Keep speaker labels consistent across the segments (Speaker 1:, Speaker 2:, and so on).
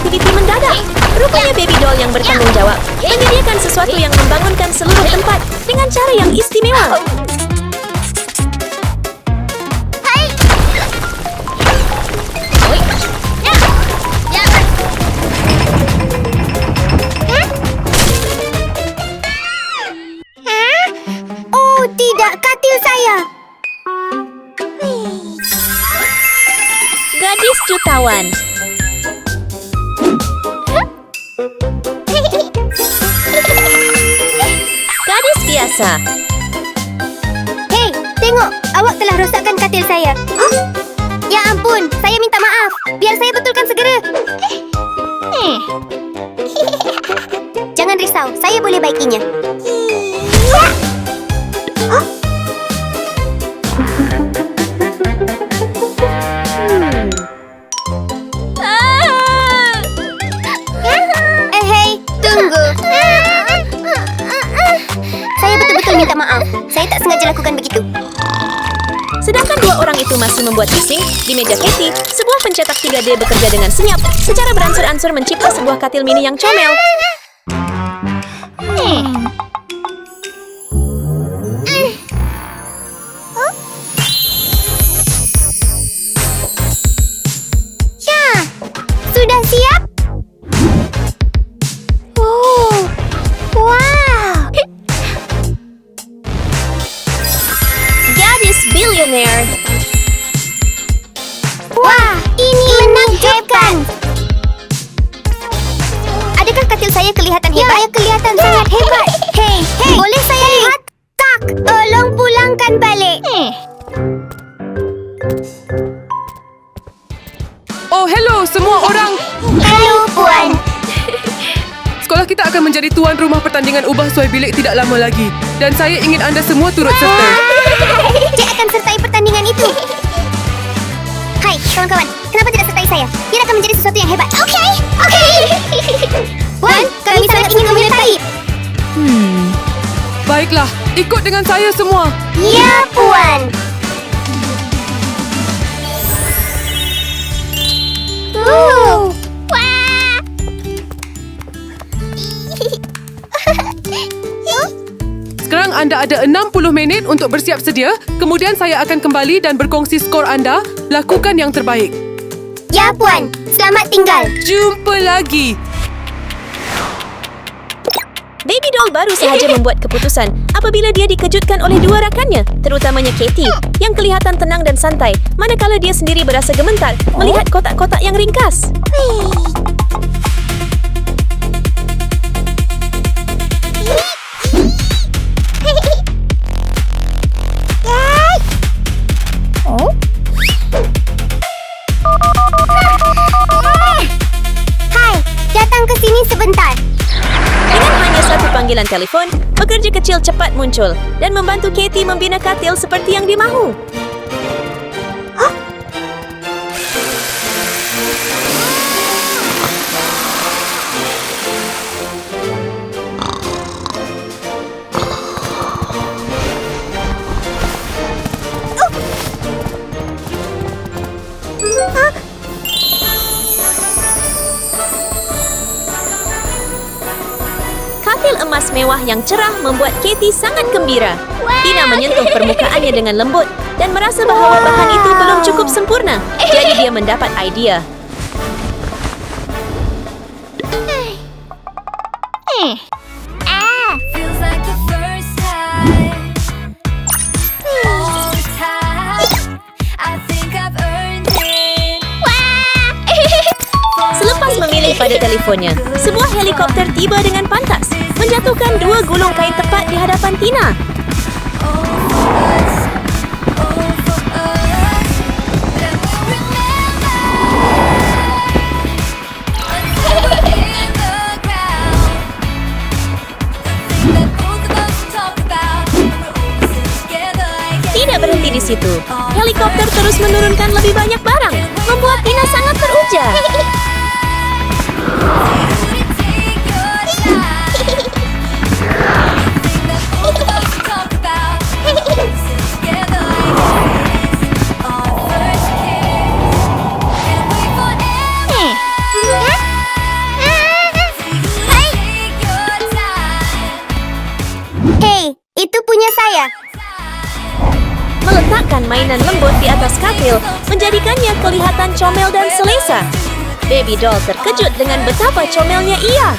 Speaker 1: aktiviti mendadak. Rupanya baby doll yang bertanggung jawab menyediakan sesuatu yang membangunkan seluruh tempat dengan cara yang istimewa.
Speaker 2: Oh, tidak, katil saya.
Speaker 1: Gadis jutawan. Gadis biasa.
Speaker 2: Hei, tengok, awak telah rosakkan katil saya. Ya ampun, saya minta maaf. Biar saya betulkan segera. Jangan risau, saya boleh baikinya. Hei, tunggu. Saya betul-betul minta maaf. Saya tak sengaja lakukan begitu.
Speaker 1: Sedangkan dua orang itu masih membuat bising, di meja Katie, sebuah pencetak 3D bekerja dengan senyap, secara beransur-ansur mencipta sebuah katil mini yang comel.
Speaker 2: Ya, sudah siap? Oh, wow.
Speaker 1: Gadis billionaire.
Speaker 2: Wah, ini menakjubkan. Adakah katil saya kelihatan hebat? Ya, kelihatan sangat hebat. Hei, boleh saya lihat? Tak, tolong pulangkan balik.
Speaker 3: Oh, hello semua orang.
Speaker 2: Halo, Puan.
Speaker 3: Sekolah kita akan menjadi tuan rumah pertandingan ubah suai bilik tidak lama lagi. Dan saya ingin anda semua turut serta.
Speaker 2: Cik akan sertai pertandingan itu. Hai, kawan-kawan. Kenapa tidak sertai saya? Dia akan menjadi sesuatu yang hebat. Okey. Puan, kami sangat ingin menyertai.
Speaker 3: Baiklah, ikut dengan saya semua.
Speaker 2: Ya, Puan. Wah.
Speaker 3: Sekarang anda ada 60 minit untuk bersiap sedia. Kemudian saya akan kembali dan berkongsi skor anda. Lakukan yang terbaik.
Speaker 2: Ya, Puan. Selamat tinggal.
Speaker 3: Jumpa lagi.
Speaker 1: Baby doll baru sahaja membuat keputusan apabila dia dikejutkan oleh dua rakannya, terutamanya Katie, yang kelihatan tenang dan santai, manakala dia sendiri berasa gemetar melihat kotak-kotak yang ringkas.
Speaker 2: Hai, datang ke sini sebentar.
Speaker 1: Dengan hanya satu panggilan telefon, pekerja kecil cepat muncul dan membantu Katie membina katil seperti yang dimahu. Katil emas mewah yang cerah membuat Katie sangat gembira. Tina menyentuh permukaannya dengan lembut dan merasa bahawa bahan itu belum cukup sempurna. Jadi dia mendapat idea.
Speaker 4: Feels like the first time. All the time. I think I've earned it.
Speaker 1: Selepas memilih pada telefonnya, sebuah helikopter tiba dengan pantas, menjatuhkan dua gulung kain tepat di hadapan Tina. Tidak berhenti di situ. Helikopter terus menurunkan lebih banyak barang, membuat Tina sangat teruja. mainan lembut di atas katil menjadikannya kelihatan comel dan selesa. Baby doll terkejut dengan betapa comelnya ia.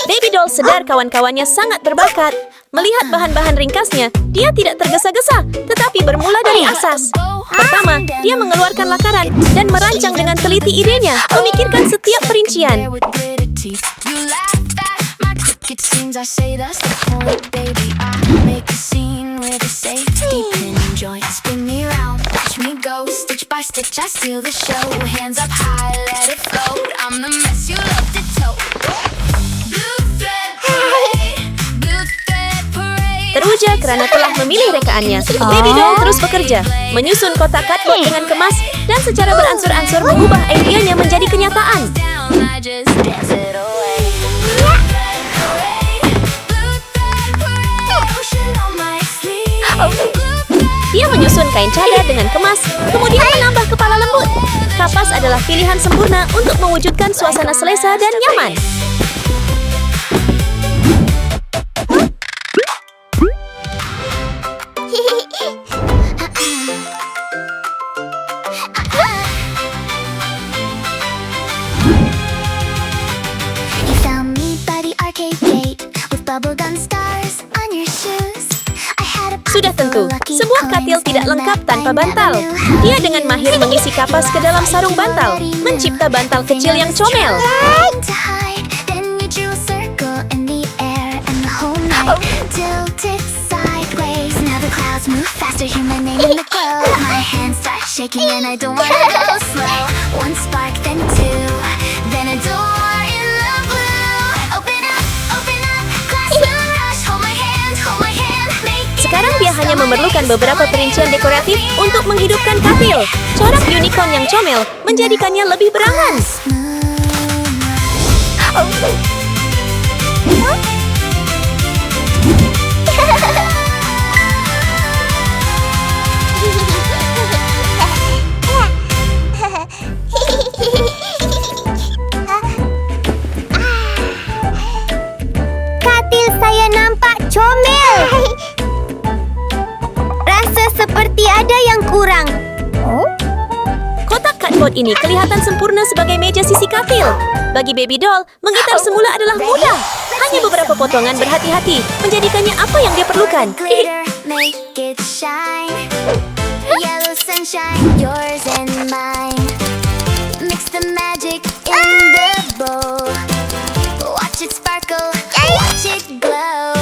Speaker 1: Baby doll sedar kawan-kawannya sangat berbakat. Melihat bahan-bahan ringkasnya, dia tidak tergesa-gesa, tetapi bermula dari asas. Pertama, dia mengeluarkan lakaran dan merancang dengan teliti idenya, memikirkan setiap perincian.
Speaker 4: There with glitter teeth. You laugh at my crooked schemes. I say that's the point, baby. I make a scene with a safety pin joint. Spin me round, watch me go. Stitch by stitch, I steal the show. Hands up high, let it float. I'm the mess you love to tote. Blue thread parade, blue thread parade.
Speaker 1: Teruja kerana telah memilih rekaannya. Baby doll terus bekerja, menyusun kotak cardboard dengan kemas dan secara beransur-ansur mengubah idenya menjadi kenyataan.
Speaker 4: Down, I just dance it away. Blue thread parade, blue thread parade. Ocean on my sleeve. Blue thread.
Speaker 1: Dia menyusun kain cadar dengan kemas, kemudian menambah kepala lembut. Kapas adalah pilihan sempurna untuk mewujudkan suasana selesa dan nyaman.
Speaker 2: You found me by the arcade gate with bubblegum stars on your shoes. I had a
Speaker 1: Sudah tentu, sebuah katil tidak lengkap tanpa bantal. Dia dengan mahir mengisi kapas ke dalam sarung bantal, mencipta bantal kecil yang comel.
Speaker 2: to hide. Then we drew a circle in the air and the whole night tilted sideways. Now the clouds move faster, hear my name in the glow. My hands start shaking and I don't wanna go slow. One spark, then two, then a door in the blue. Open up, glass will rush. Hold my hand, make it.
Speaker 1: Sekarang dia hanya memerlukan beberapa perincian dekoratif untuk menghidupkan katil. Corak unicorn yang comel menjadikannya lebih berangan.
Speaker 2: Katil saya nampak comel. Rasa seperti ada yang kurang.
Speaker 1: Kotak cardboard ini kelihatan sempurna sebagai meja sisi katil. Bagi baby doll, menggitar semula adalah mudah. Hanya beberapa potongan berhati-hati menjadikannya apa yang dia perlukan.
Speaker 2: Glitter, make it shine. Yellow sunshine, yours and mine. Mix the magic in the bowl. Watch it sparkle, watch it glow.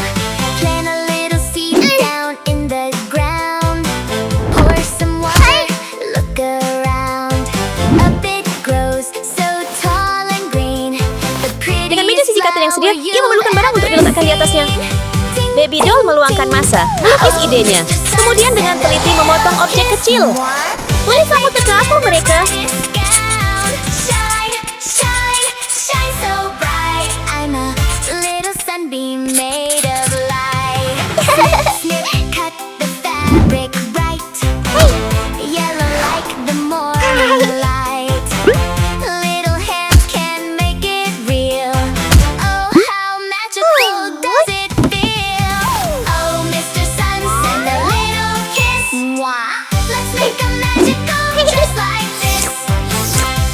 Speaker 2: Plant a little seed down in the ground. Pour some water, look around. Up it grows, so tall and green. The
Speaker 1: Dengan meja
Speaker 2: prettiest
Speaker 1: sisi katil yang sedia,
Speaker 2: flower
Speaker 1: ia memerlukan barang untuk diletakkan di atasnya. Baby doll meluangkan masa, melukis idenya. Kemudian dengan teliti memotong objek kecil. Boleh kamu teka apa mereka?
Speaker 2: Shine, shine, shine so bright. I'm a little sunbeam made of light. Snip, cut the fabric right. Yellow like the morning light. Little hands can make it real. Oh, how magical does it feel? Oh, Mr. Sun, send a little kiss. Mwah. Let's make a magical just like this.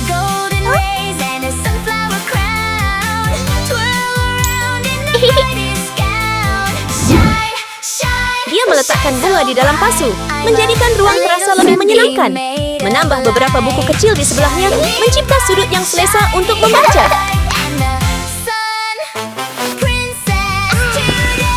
Speaker 2: Golden rays and a sunflower crown. Twirl around in the brightest gown. Shine, shine.
Speaker 1: Dia meletakkan bunga di dalam pasu, menjadikan ruang terasa lebih menyenangkan. Menambah beberapa buku kecil di sebelahnya, mencipta sudut yang selesa untuk membaca.
Speaker 2: And the sun princess today.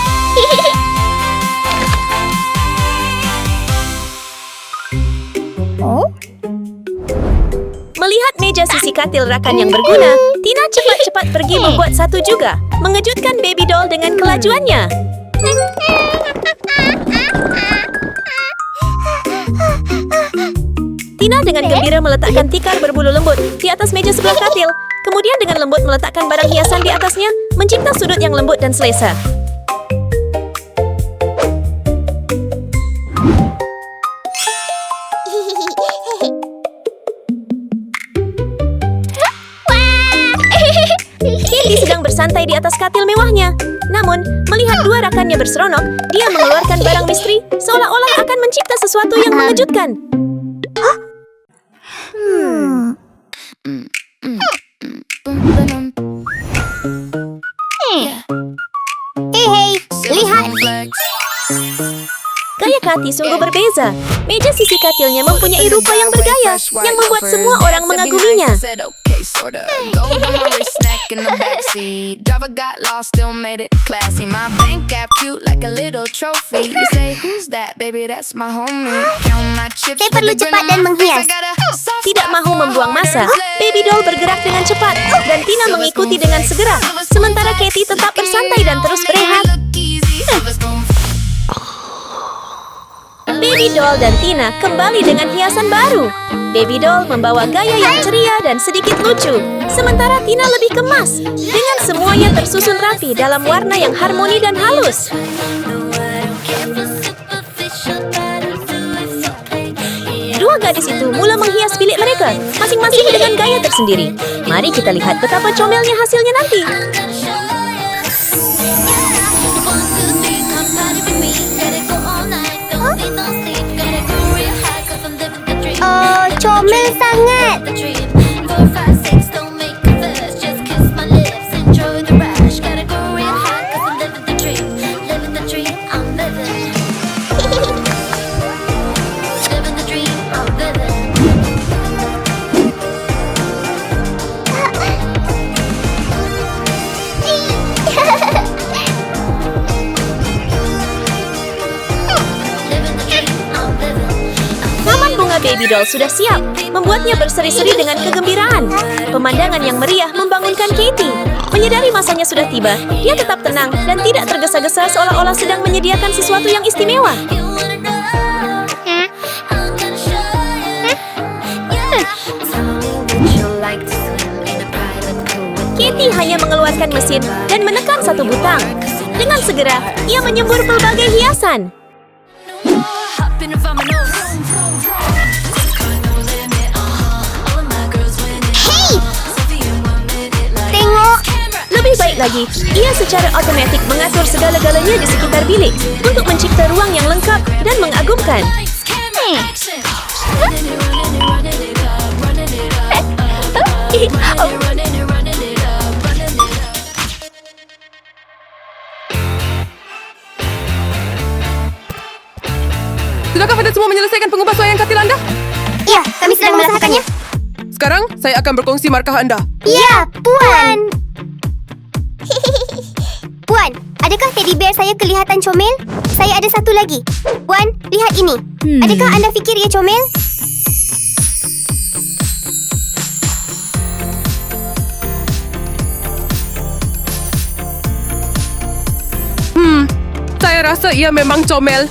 Speaker 1: Melihat meja sisi katil rakan yang berguna, Tina cepat-cepat pergi membuat satu juga, mengejutkan baby doll dengan kelajuannya. Tina dengan gembira meletakkan tikar berbulu lembut di atas meja sebelah katil, kemudian dengan lembut meletakkan barang hiasan di atasnya, mencipta sudut yang lembut dan selesa. Candy sedang bersantai di atas katil mewahnya. Namun, melihat dua rakannya berseronok, dia mengeluarkan barang misteri seolah-olah akan mencipta sesuatu yang mengejutkan.
Speaker 2: Hei, lihat.
Speaker 1: Gaya Cathy sungguh berbeza. Meja sisi katilnya mempunyai rupa yang bergaya, yang membuat semua orang mengaguminya.
Speaker 2: Saya perlu cepat dan menghias.
Speaker 1: Tidak mahu membuang masa, Baby Doll bergerak dengan cepat dan Tina mengikuti dengan segera. Sementara Cathy tetap bersantai dan terus berehat. Baby Doll dan Tina kembali dengan hiasan baru. Baby Doll membawa gaya yang ceria dan sedikit lucu, sementara Tina lebih kemas, dengan semuanya tersusun rapi dalam warna yang harmoni dan halus. Dua gadis itu mula menghias bilik mereka, masing-masing dengan gaya tersendiri. Mari kita lihat betapa comelnya hasilnya nanti.
Speaker 2: Oh, comel sangat.
Speaker 1: Baby Doll sudah siap, membuatnya berseri-seri dengan kegembiraan. Pemandangan yang meriah membangunkan Cathy. Menyadari masanya sudah tiba, dia tetap tenang dan tidak tergesa-gesa seolah-olah sedang menyediakan sesuatu yang istimewa. Cathy hanya mengeluarkan mesin dan menekan satu butang. Dengan segera, ia menyembur pelbagai hiasan. Lebih baik lagi, ia secara otomatik mengatur segala-galanya di sekitar bilik untuk mencipta ruang yang lengkap dan mengagumkan.
Speaker 3: Sudahkah anda semua menyelesaikan pengubah suaian katil anda?
Speaker 2: Ya, kami sedang melakukannya.
Speaker 3: Sekarang, saya akan berkongsi markah anda.
Speaker 2: Ya, Puan. Puan, adakah teddy bear saya kelihatan comel? Saya ada satu lagi. Puan, lihat ini. Adakah anda fikir ia comel?
Speaker 3: Saya rasa ia memang comel.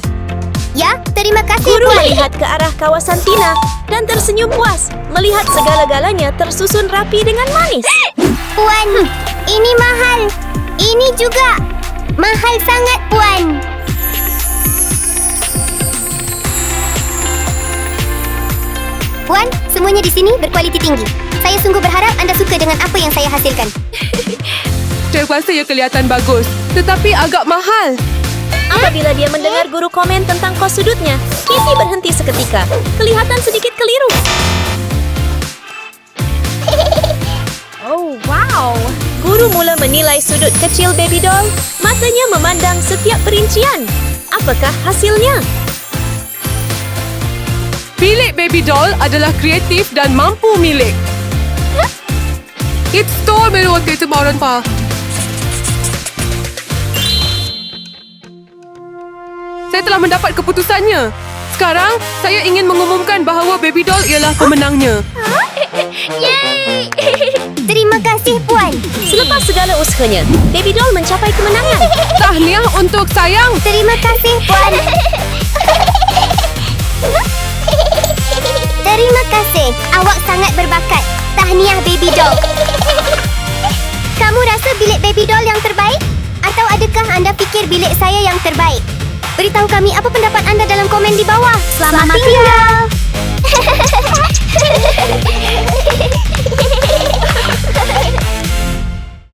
Speaker 2: Ya, terima kasih,
Speaker 1: Guru
Speaker 2: Puan.
Speaker 1: melihat ke arah kawasan Tina dan tersenyum puas melihat segala-galanya tersusun rapi dengan manis.
Speaker 2: Puan, ini mahal. Ini juga mahal sangat, Puan. Puan, semuanya di sini berkualiti tinggi. Saya sungguh berharap anda suka dengan apa yang saya hasilkan.
Speaker 3: Saya rasa ia kelihatan bagus, tetapi agak mahal.
Speaker 1: Apabila dia mendengar guru komen tentang kos sudutnya, Cathy berhenti seketika. Kelihatan sedikit keliru. Oh, wow. Guru mula menilai sudut kecil Baby Doll. Matanya memandang setiap perincian. Apakah hasilnya?
Speaker 3: Bilik Baby Doll adalah kreatif dan mampu milik. It's store menurut ketebaran pa. Saya telah mendapat keputusannya. Sekarang, saya ingin mengumumkan bahawa Baby Doll ialah pemenangnya.
Speaker 2: Yeay! Terima kasih, Puan.
Speaker 1: Selepas segala usahanya, Baby Doll mencapai kemenangan.
Speaker 3: Tahniah untuk sayang.
Speaker 2: Terima kasih, Puan. Terima kasih. Awak sangat berbakat. Tahniah, Baby Doll. Kamu rasa bilik Baby Doll yang terbaik? Atau adakah anda fikir bilik saya yang terbaik? Beritahu kami apa pendapat anda dalam komen di bawah. Selamat tinggal.